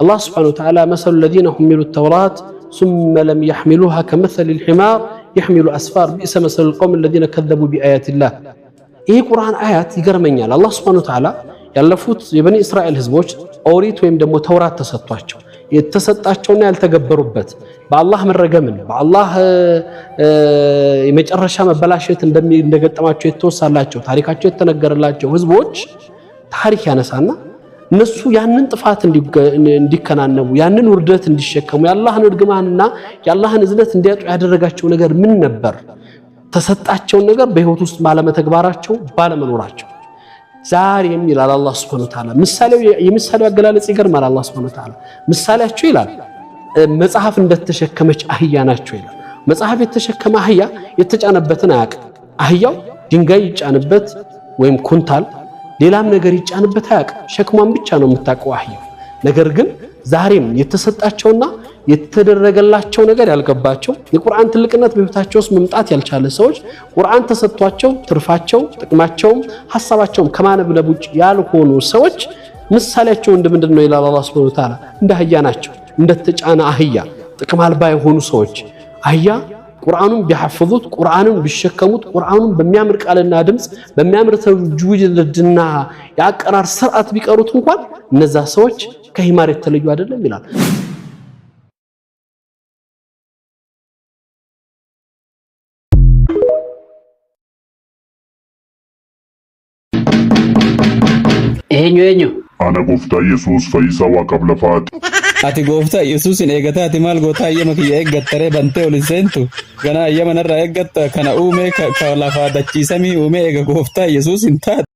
الله سبحانه وتعالى مثل الذين حملوا التوراة ثم لم يحملوها كمثل الحمار يحمل أسفار بئس مثل القوم الذين كذبوا بآيات الله. إيه قرآن آيات يقرمنيال الله سبحانه وتعالى ያለፉት የበኒ እስራኤል ህዝቦች ኦሪት ወይም ደግሞ ተውራት ተሰጥቷቸው የተሰጣቸውና ያልተገበሩበት በአላህ መረገምን በአላህ የመጨረሻ መበላሸት እንደገጠማቸው የተወሳላቸው ታሪካቸው የተነገረላቸው ህዝቦች ታሪክ ያነሳና እነሱ ያንን ጥፋት እንዲከናነቡ ያንን ውርደት እንዲሸከሙ ያላህን እርግማንና ያላህን እዝነት እንዲያጡ ያደረጋቸው ነገር ምን ነበር? ተሰጣቸውን ነገር በህይወት ውስጥ ባለመተግባራቸው ባለመኖራቸው። ዛሬም ይላል አላህ Subhanahu Wa Ta'ala የምሳሌው አገላለጽ ይገርማል። አላህ Subhanahu Wa Ta'ala ምሳሌያቸው ይላል መጽሐፍ እንደተሸከመች አህያ ናቸው ይላል። መጽሐፍ የተሸከመ አህያ የተጫነበትን አያውቅም። አህያው ድንጋይ ይጫንበት ወይም ኩንታል ሌላም ነገር ይጫንበት አያውቅም። ሸክሟን ብቻ ነው የምታውቀው አህያው። ነገር ግን ዛሬም የተሰጣቸውና የተደረገላቸው ነገር ያልገባቸው የቁርአን ትልቅነት በህይወታቸው ውስጥ መምጣት ያልቻለ ሰዎች ቁርአን ተሰጥቷቸው ትርፋቸው ጥቅማቸው ሐሳባቸው ከማነብለብ ውጭ ያልሆኑ ሰዎች ምሳሌያቸው እንደምንድነው ይላል አላህ Subhanahu Wa Ta'ala እንደ አህያ ናቸው። እንደተጫነ አህያ ጥቅም አልባ የሆኑ ሰዎች አህያ ቁርአኑን ቢሐፍዙት ቁርአኑን ቢሸከሙት ቁርአኑን በሚያምር ቃልና ድምጽ በሚያምር ተጅዊድና ያቀራር ስርዓት ቢቀሩት እንኳን እነዛ ሰዎች ከሂማር የተለዩ አይደለም ይላል። eenyu ana gooftaa Yesuus fayyisaa waa qablafaati. Ati gooftaa Yesuusin eegataa ati maal gootaa ayyama kiyya eeggattaree bantee ol hin seentu gana ayyama narraa eeggatta kana uume ka lafaa dachiisamii uume eega gooftaa Yesuusin taate.